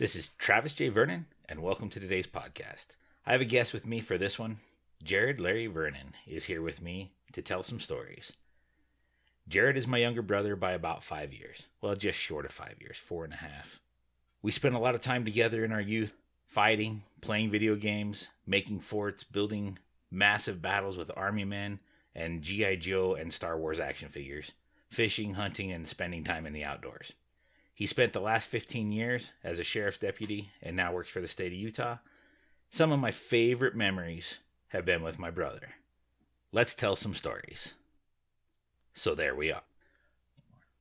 This is Travis J. Vernon, and welcome to today's podcast. I have a guest with me for this one. Jared Larry Vernon is here with me to tell some stories. Jared is my younger brother by about 5 years. Well, just short of 5 years, 4.5. We spent a lot of time together in our youth, fighting, playing video games, making forts, building massive battles with army men, and G.I. Joe and Star Wars action figures, fishing, hunting, and spending time in the outdoors. He spent the last 15 years as a sheriff's deputy and now works for the state of Utah. Some of my favorite memories have been with my brother. Let's tell some stories. So there we are.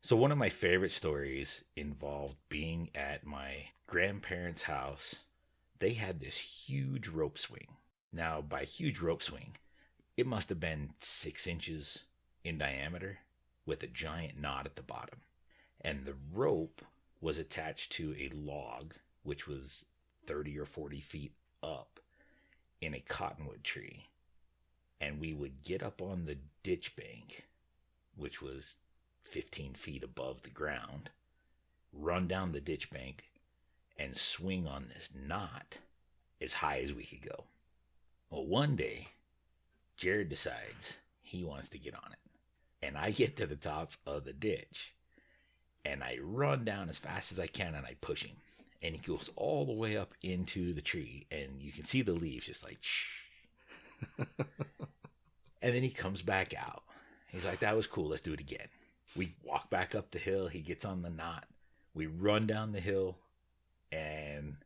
So one of my favorite stories involved being at my grandparents' house. They had this huge rope swing. Now, by huge rope swing, it must have been 6 inches in diameter with a giant knot at the bottom. And the rope was attached to a log, which was 30 or 40 feet up in a cottonwood tree. And we would get up on the ditch bank, which was 15 feet above the ground, run down the ditch bank, and swing on this knot as high as we could go. Well, one day, Jared decides he wants to get on it. And I get to the top of the ditch. And I run down as fast as I can and I push him. And he goes all the way up into the tree. And you can see the leaves just like, shh. And then he comes back out. He's like, that was cool. Let's do it again. We walk back up the hill. He gets on the knot. We run down the hill. And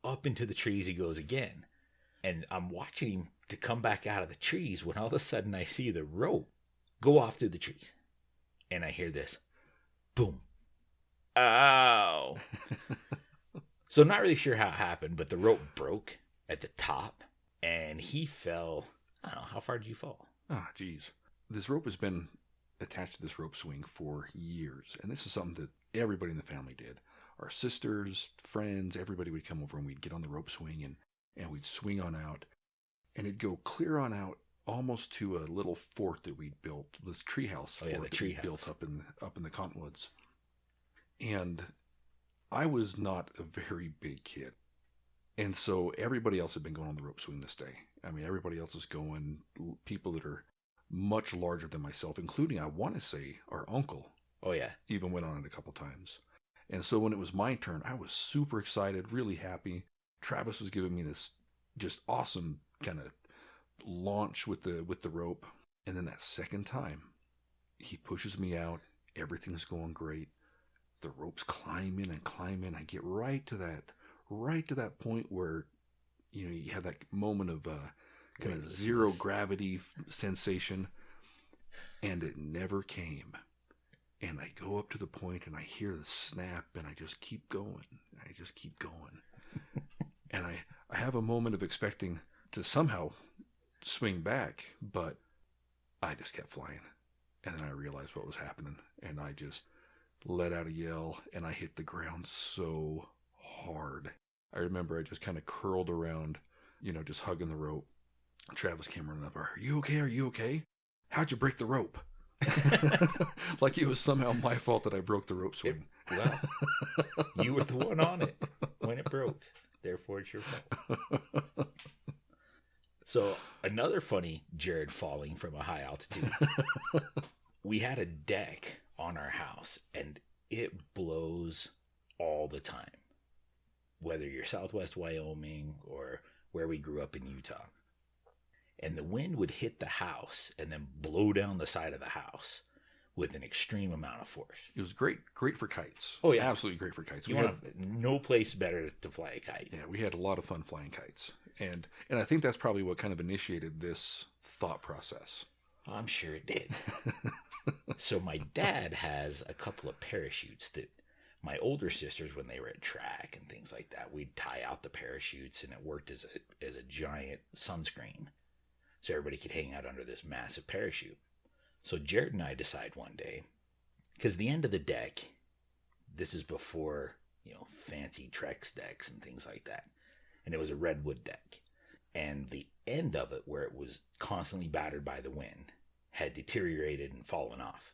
up into the trees he goes again. And I'm watching him to come back out of the trees when all of a sudden I see the rope go off through the trees. And I hear this. Boom. Ow. So I'm not really sure how it happened, but the rope broke at the top and he fell. I don't know. How far did you fall? Oh, geez. This rope has been attached to this rope swing for years. And this is something that everybody in the family did. Our sisters, friends, everybody would come over and we'd get on the rope swing and we'd swing on out. And it'd go clear on out almost to a little fort that we'd built, this treehouse fort that we built up in the cottonwoods. And I was not a very big kid. And so everybody else had been going on the rope swing this day. I mean, everybody else is going, people that are much larger than myself, including, I want to say, our uncle. Oh, yeah. Even went on it a couple times. And so when it was my turn, I was super excited, really happy. Travis was giving me this just awesome kind of launch with the rope. And then that second time, he pushes me out. Everything's going great. The ropes climb in and climb in. I get right to that point where, you have that moment of kind of zero gravity sensation, and it never came. And I go up to the point and I hear the snap and I just keep going. And I have a moment of expecting to somehow swing back, but I just kept flying. And then I realized what was happening and I just let out a yell and I hit the ground so hard. I remember I just kind of curled around, just hugging the rope. Travis came running up. Are you okay? Are you okay? How'd you break the rope? Like it was somehow my fault that I broke the rope swing. Well, you were the one on it when it broke. Therefore, it's your fault. So another funny Jared falling from a high altitude. We had a deck on our house and it blows all the time, whether you're Southwest Wyoming or where we grew up in Utah. And the wind would hit the house and then blow down the side of the house with an extreme amount of force. It was great for kites. Oh yeah, absolutely great for kites. No place better to fly a kite. Yeah, we had a lot of fun flying kites, and I think that's probably what kind of initiated this thought process. I'm sure it did. So my dad has a couple of parachutes that my older sisters, when they were at track and things like that, we'd tie out the parachutes and it worked as a giant sunscreen. So everybody could hang out under this massive parachute. So Jared and I decide one day, because the end of the deck, this is before, fancy Trex decks and things like that. And it was a redwood deck. And the end of it, where it was constantly battered by the wind, had deteriorated and fallen off.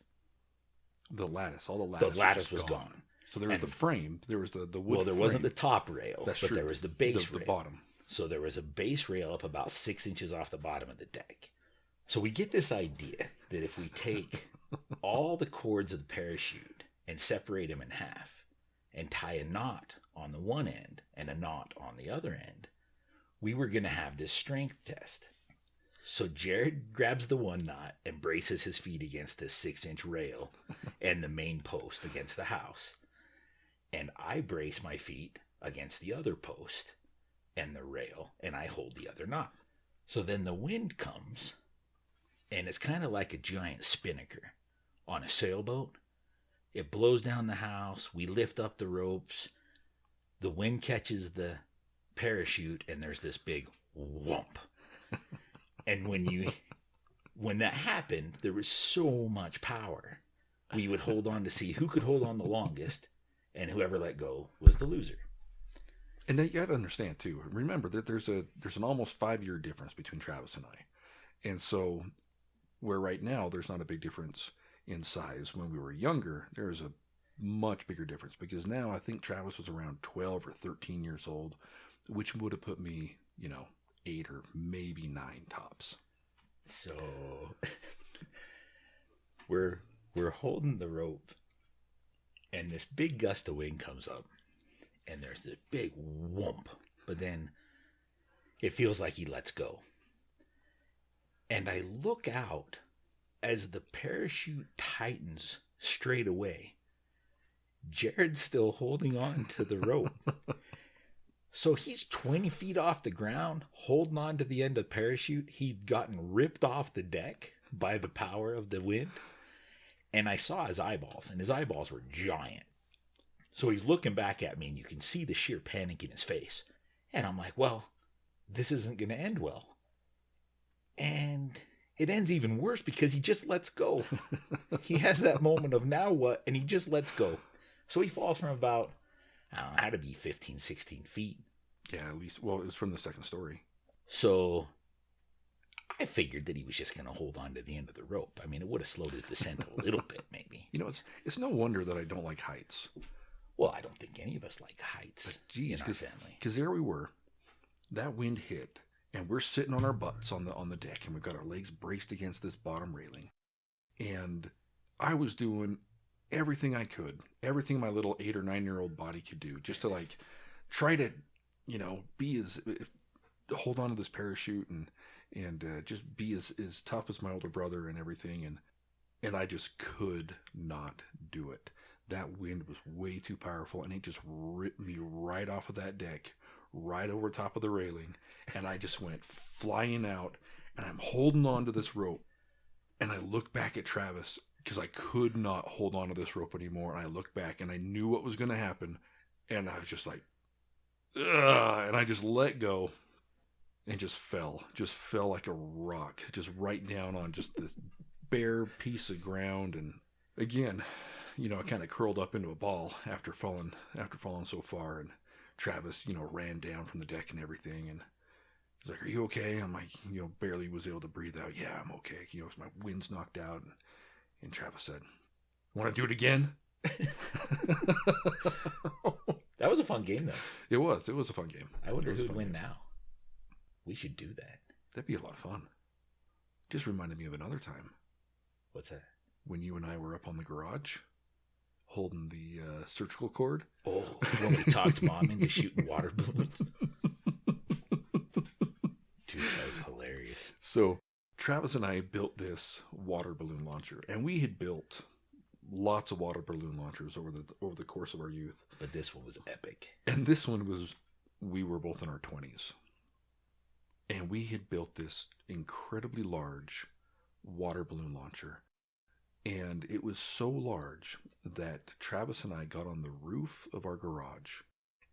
The lattice, all the lattice was gone. So there was the frame, there was the wood. Well, there frame. wasn't the top rail, That's but true. there was the base rail. The bottom. So there was a base rail up about 6 inches off the bottom of the deck. So we get this idea that if we take all the cords of the parachute and separate them in half and tie a knot on the one end and a knot on the other end, we were going to have this strength test. So Jared grabs the one knot and braces his feet against the 6-inch rail and the main post against the house. And I brace my feet against the other post and the rail, and I hold the other knot. So then the wind comes, and it's kind of like a giant spinnaker on a sailboat. It blows down the house. We lift up the ropes. The wind catches the parachute, and there's this big whomp. And when that happened, there was so much power. We would hold on to see who could hold on the longest, and whoever let go was the loser. And then you got to understand too. Remember that there's an almost 5-year difference between Travis and I, and so where right now there's not a big difference in size. When we were younger, there was a much bigger difference, because now I think Travis was around 12 or 13 years old, which would have put me, 8 or maybe 9 tops. So we're holding the rope, and this big gust of wind comes up, and there's this big whoomp, but then it feels like he lets go. And I look out as the parachute tightens straight away. Jared's still holding on to the rope. So he's 20 feet off the ground, holding on to the end of the parachute. He'd gotten ripped off the deck by the power of the wind. And I saw his eyeballs, and his eyeballs were giant. So he's looking back at me, and you can see the sheer panic in his face. And I'm like, well, this isn't going to end well. And it ends even worse because he just lets go. He has that moment of now what, and he just lets go. So he falls from about, I don't know, had to be 15, 16 feet. Yeah, at least, well, it was from the second story. So I figured that he was just going to hold on to the end of the rope. I mean, it would have slowed his descent a little bit, maybe. It's no wonder that I don't like heights. Well, I don't think any of us like heights in our family. Because there we were, that wind hit, and we're sitting on our butts on the deck, and we've got our legs braced against this bottom railing. And I was doing everything I could, everything my little 8 or 9-year-old body could do, just to try to, be hold on to this parachute and just be as tough as my older brother and everything. And I just could not do it. That wind was way too powerful, and it just ripped me right off of that deck, right over top of the railing, and I just went flying out, and I'm holding on to this rope, and I look back at Travis, because I could not hold on to this rope anymore, and I looked back, and I knew what was going to happen, and I was just like, ugh, and I just let go, and just fell like a rock, just right down on just this bare piece of ground, and again, I kind of curled up into a ball after falling so far, and Travis, ran down from the deck and everything, and he's like, "Are you okay?" I'm like, barely was able to breathe out. "Yeah, I'm okay." My wind's knocked out, and Travis said, "Want to do it again?" That was a fun game, though. It was a fun game. I wonder who would win now. We should do that. That'd be a lot of fun. Just reminded me of another time. What's that? When you and I were up on the garage, holding the surgical cord. Oh, when we talked Mom into shooting water balloons. Dude, that was hilarious. So Travis and I built this water balloon launcher, and we had built lots of water balloon launchers over the course of our youth. But this one was epic. And this one was, we were both in our 20s. And we had built this incredibly large water balloon launcher. And it was so large that Travis and I got on the roof of our garage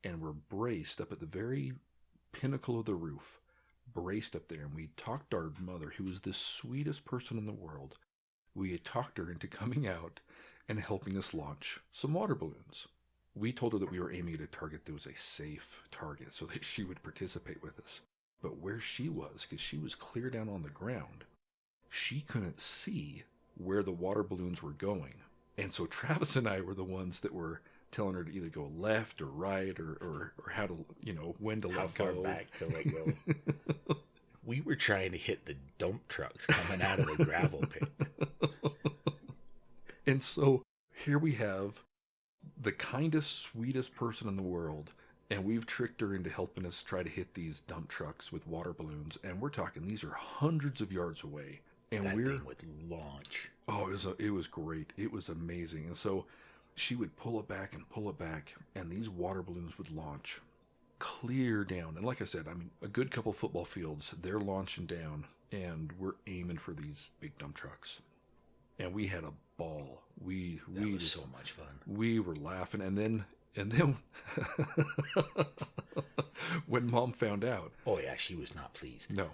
and were braced up at the very pinnacle of the roof, braced up there. And we talked our mother, who was the sweetest person in the world, we had talked her into coming out and helping us launch some water balloons. We told her that we were aiming at a target that was a safe target so that she would participate with us. But where she was, because she was clear down on the ground, she couldn't see where the water balloons were going. And so Travis and I were the ones that were telling her to either go left or right or how to, when to How let far go. back to let go. We were trying to hit the dump trucks coming out of the gravel pit. And so here we have the kindest, sweetest person in the world, and we've tricked her into helping us try to hit these dump trucks with water balloons. And we're talking, these are hundreds of yards away. And That thing would launch. Oh, it was great. It was amazing. And so she would pull it back, and these water balloons would launch clear down. And like I said, I mean, a good couple football fields, they're launching down, and we're aiming for these big dump trucks. And we had a ball. We was so much fun. We were laughing, and then when Mom found out, oh yeah, she was not pleased. No,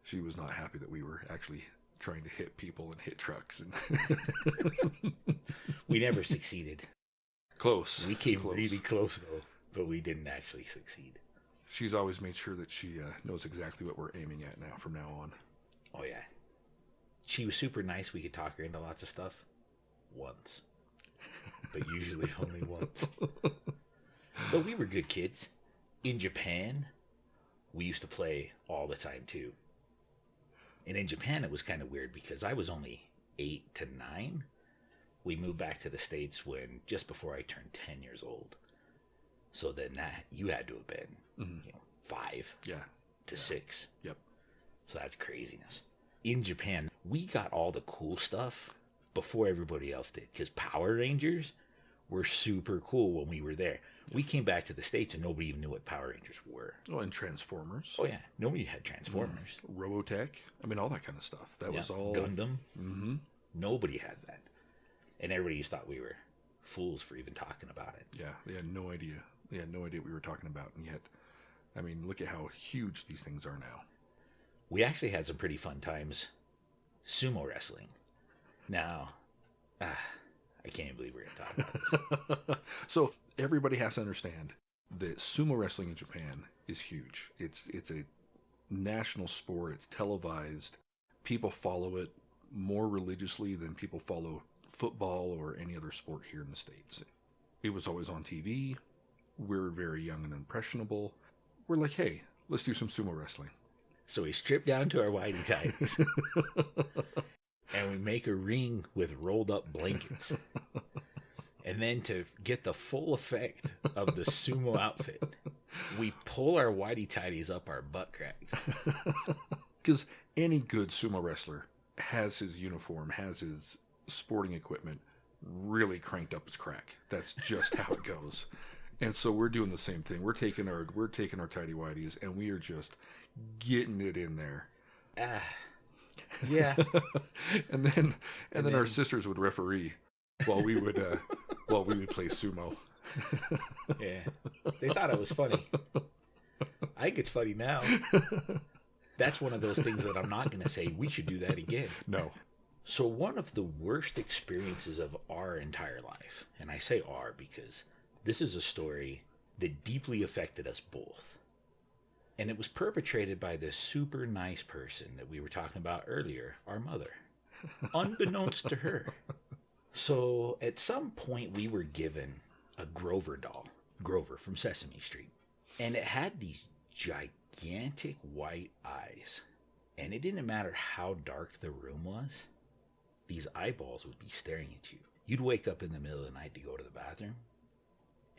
she was not happy that we were actually trying to hit people and hit trucks, and we never succeeded. Close. We came really close though, but we didn't actually succeed. She's always made sure that she knows exactly what we're aiming at now from now on. Oh yeah. She was super nice. We could talk her into lots of stuff. Once. But usually only once. But we were good kids. In Japan, we used to play all the time too. And in Japan, it was kind of weird because I was only 8 to 9. We moved back to the States just before I turned 10 years old. So then you had to have been 5 to 6. Yep. So that's craziness. In Japan, we got all the cool stuff before everybody else did, because Power Rangers were super cool when we were there. We came back to the States and nobody even knew what Power Rangers were. Oh, and Transformers. Oh yeah, nobody had Transformers. Robotech. I mean, all that kind of stuff. That was all Gundam. Mm-hmm. Nobody had that, and everybody just thought we were fools for even talking about it. Yeah, they had no idea. They had no idea what we were talking about, and yet, I mean, look at how huge these things are now. We actually had some pretty fun times sumo wrestling. Now, I can't believe we're going to talk about this. So everybody has to understand that sumo wrestling in Japan is huge. It's a national sport. It's televised. People follow it more religiously than people follow football or any other sport here in the States. It was always on TV. We're very young and impressionable. We're like, hey, let's do some sumo wrestling. So we strip down to our whitey tights and we make a ring with rolled up blankets. And then to get the full effect of the sumo outfit, we pull our whitey tighties up our butt cracks. Because any good sumo wrestler has his uniform, has his sporting equipment really cranked up his crack. That's just how it goes. And so we're doing the same thing. We're taking our tighty whities and we are just getting it in there. Yeah. and then our sisters would referee while we would play sumo. Yeah. They thought it was funny. I think it's funny now. That's one of those things that I'm not going to say we should do that again. No. So one of the worst experiences of our entire life, and I say our because this is a story that deeply affected us both. And it was perpetrated by this super nice person that we were talking about earlier, our mother, unbeknownst to her. So at some point we were given a Grover doll, Grover from Sesame Street. And it had these gigantic white eyes. And it didn't matter how dark the room was, these eyeballs would be staring at you. You'd wake up in the middle of the night to go to the bathroom,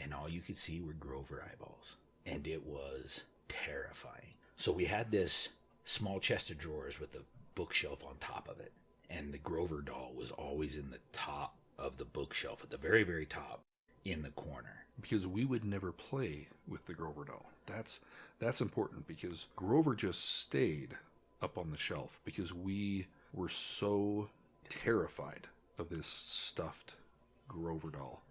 and all you could see were Grover eyeballs. And it was terrifying. So we had this small chest of drawers with a bookshelf on top of it. And the Grover doll was always in the top of the bookshelf, at the very, very top, in the corner. Because we would never play with the Grover doll. That's important, because Grover just stayed up on the shelf because we were so terrified of this stuffed Grover doll.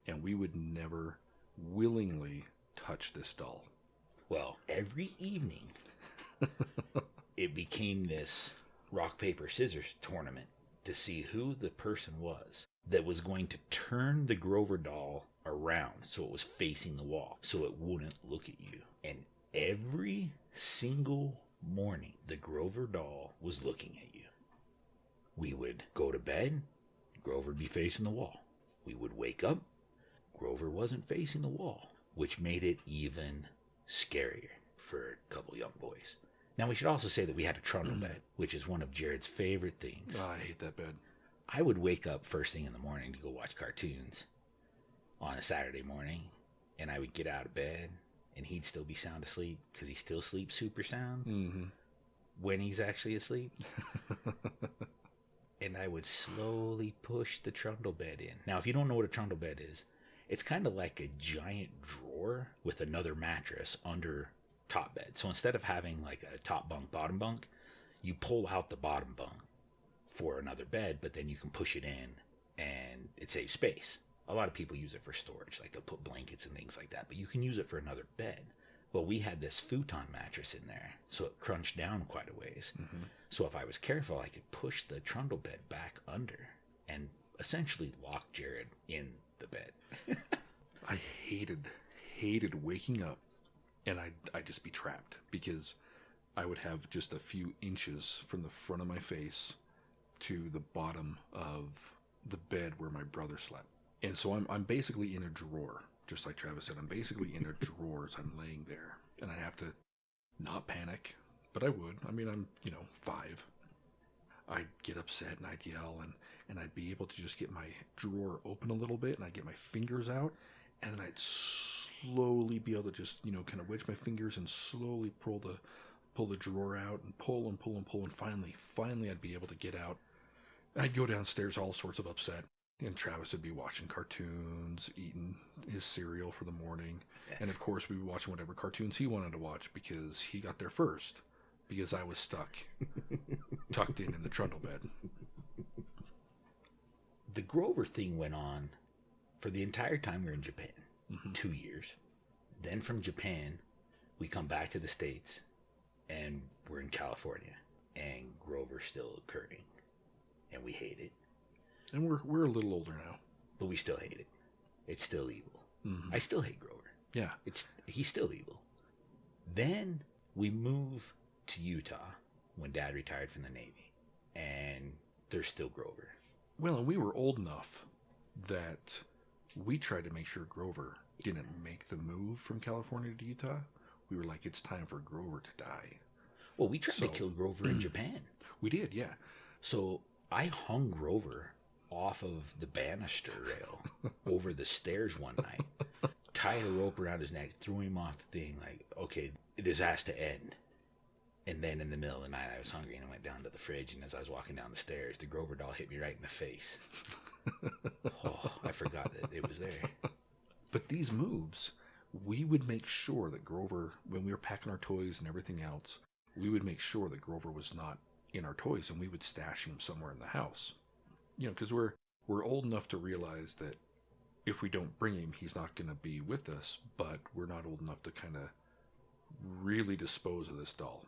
And we would never willingly touch this doll. Well, every evening, it became this rock, paper, scissors tournament to see who the person was that was going to turn the Grover doll around so it was facing the wall, so it wouldn't look at you. And every single morning, the Grover doll was looking at you. We would go to bed, Grover would be facing the wall. We would wake up, Grover wasn't facing the wall, which made it even scarier for a couple young boys. Now, we should also say that we had a trundle bed, which is one of Jared's favorite things. Oh, I hate that bed. I would wake up first thing in the morning to go watch cartoons on a Saturday morning, and I would get out of bed, and he'd still be sound asleep because he still sleeps super sound when he's actually asleep. And I would slowly push the trundle bed in. Now, if you don't know what a trundle bed is, it's kind of like a giant drawer with another mattress under top bed. So instead of having like a top bunk, bottom bunk, you pull out the bottom bunk for another bed, but then you can push it in and it saves space. A lot of people use it for storage, like they'll put blankets and things like that, but you can use it for another bed. Well, we had this futon mattress in there, so it crunched down quite a ways. So if I was careful, I could push the trundle bed back under and essentially lock Jared in the bed. I hated waking up and I'd just be trapped because I would have just a few inches from the front of my face to the bottom of the bed where my brother slept. And so I'm basically in a drawer, just like Travis said. I'm basically in a drawer as I'm laying there. And I'd have to not panic, but I would. I mean, I'm, 5. I'd get upset and I'd yell and I'd be able to just get my drawer open a little bit and I'd get my fingers out and then I'd slowly be able to just, kind of wedge my fingers and slowly pull the drawer out and pull and pull and pull. And finally I'd be able to get out. I'd go downstairs all sorts of upset. And Travis would be watching cartoons, eating his cereal for the morning. And of course, we would be watching whatever cartoons he wanted to watch because he got there first. Because I was stuck, tucked in the trundle bed. The Grover thing went on for the entire time we were in Japan. 2 years. Then from Japan, we come back to the States, and we're in California. And Grover's still occurring. And we hate it. And we're a little older now. But we still hate it. It's still evil. I still hate Grover. Yeah. He's still evil. Then we move to Utah when Dad retired from the Navy. And there's still Grover. Well, and we were old enough that we tried to make sure Grover didn't make the move from California to Utah. We were like, it's time for Grover to die. Well, we tried to kill Grover in Japan. We did, yeah. So I hung Grover off of the banister rail over the stairs one night, tied a rope around his neck, threw him off the thing, like, okay, this has to end. And then in the middle of the night, I was hungry and I went down to the fridge, and as I was walking down the stairs, the Grover doll hit me right in the face. Oh, I forgot that it was there. But these moves, we would make sure that Grover, when we were packing our toys and everything else, we would make sure that Grover was not in our toys, and we would stash him somewhere in the house. Because we're old enough to realize that if we don't bring him, he's not going to be with us, but we're not old enough to kind of really dispose of this doll.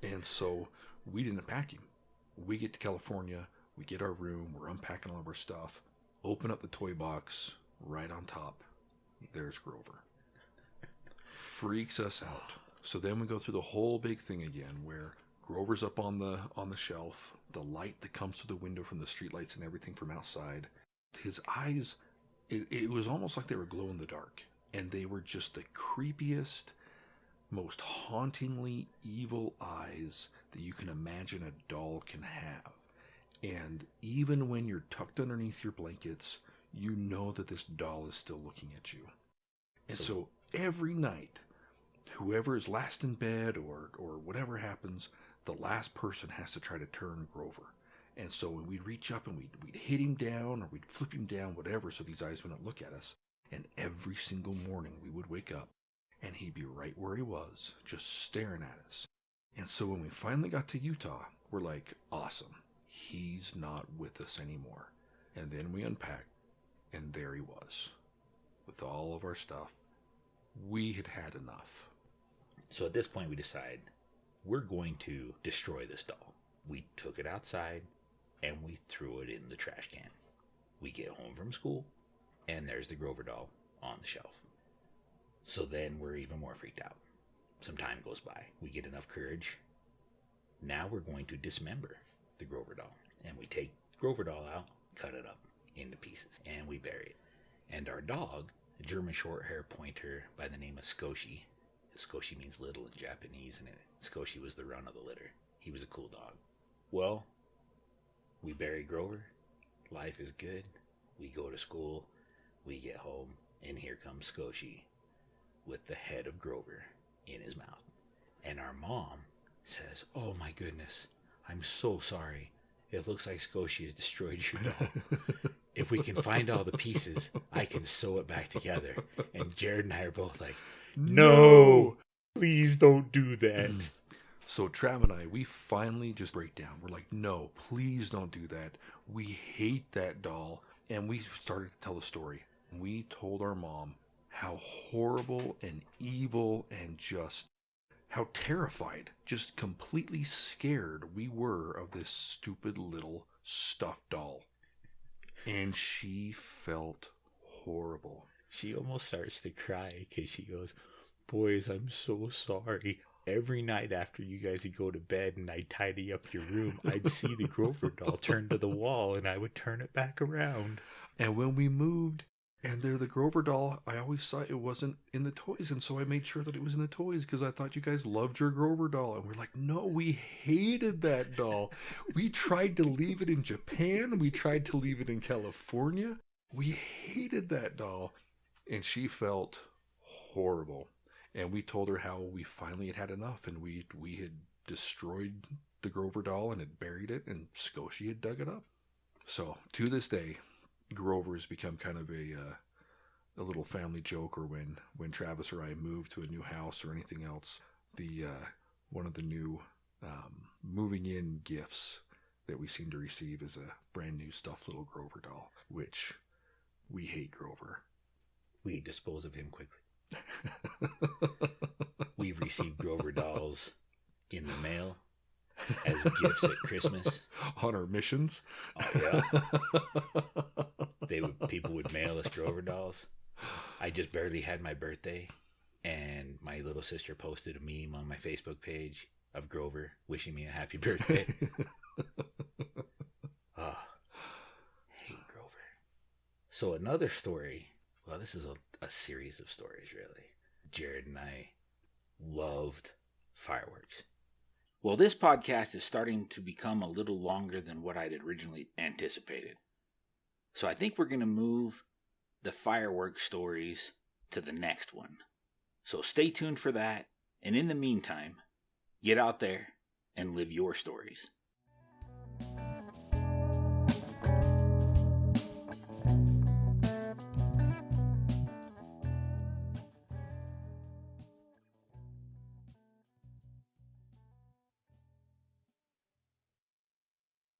And so we didn't pack him. We get to California, we get our room, we're unpacking all of our stuff, open up the toy box, right on top, there's Grover. Freaks us out. So then we go through the whole big thing again where Grover's up on the shelf, the light that comes through the window from the streetlights and everything from outside. His eyes, it was almost like they were glow in the dark. And they were just the creepiest, most hauntingly evil eyes that you can imagine a doll can have. And even when you're tucked underneath your blankets, you know that this doll is still looking at you. And so every night, whoever is last in bed or whatever happens, the last person has to try to turn Grover. And so when we'd reach up and we'd hit him down or we'd flip him down, whatever, so these eyes wouldn't look at us. And every single morning we would wake up and he'd be right where he was, just staring at us. And so when we finally got to Utah, we're like, awesome, he's not with us anymore. And then we unpacked, and there he was, with all of our stuff. We had had enough. So at this point we decide we're going to destroy this doll. We took it outside and we threw it in the trash can. We get home from school and there's the Grover doll on the shelf. So then we're even more freaked out. Some time goes by. We get enough courage. Now we're going to dismember the Grover doll. And we take Grover doll out, cut it up. into pieces, and we bury it. And our dog, a German short hair pointer by the name of Skoshi. Skoshi means little in Japanese, and Skoshi was the run of the litter. He was a cool dog. Well, we bury Grover. Life is good. We go to school. We get home, and here comes Skoshi with the head of Grover in his mouth. And our mom says, "Oh my goodness, I'm so sorry. It looks like Skoshi has destroyed your doll. If we can find all the pieces, I can sew it back together." And Jared and I are both like, "No, please don't do that." So Trav and I, we finally just break down. We're like, "No, please don't do that. We hate that doll." And we started to tell the story. We told our mom how horrible and evil and just how terrified, just completely scared we were of this stupid little stuffed doll. And she felt horrible. She almost starts to cry because she goes, "Boys, I'm so sorry. Every night after you guys would go to bed and I'd tidy up your room, I'd see the Grover doll turned to the wall and I would turn it back around. And when we moved, and there the Grover doll, I always saw it wasn't in the toys, and so I made sure that it was in the toys because I thought you guys loved your Grover doll." And we're like, "No, we hated that doll. We tried to leave it in Japan. We tried to leave it in California. We hated that doll." And she felt horrible. And we told her how we finally had enough, and we had destroyed the Grover doll and had buried it, and Skoshi had dug it up. So to this day, Grover has become kind of a little family joke, or when Travis or I move to a new house or anything else, the one of the new moving in gifts that we seem to receive is a brand new stuffed little Grover doll, which we hate Grover. We dispose of him quickly. We've received Grover dolls in the mail as gifts at Christmas. On our missions. Oh, yeah. People would mail us Grover dolls. I just barely had my birthday, and my little sister posted a meme on my Facebook page of Grover wishing me a happy birthday. Oh, hate Grover. So another story. Well, this is a series of stories, really. Jared and I loved fireworks. Well, this podcast is starting to become a little longer than what I'd originally anticipated. So I think we're going to move the fireworks stories to the next one. So stay tuned for that. And in the meantime, get out there and live your stories.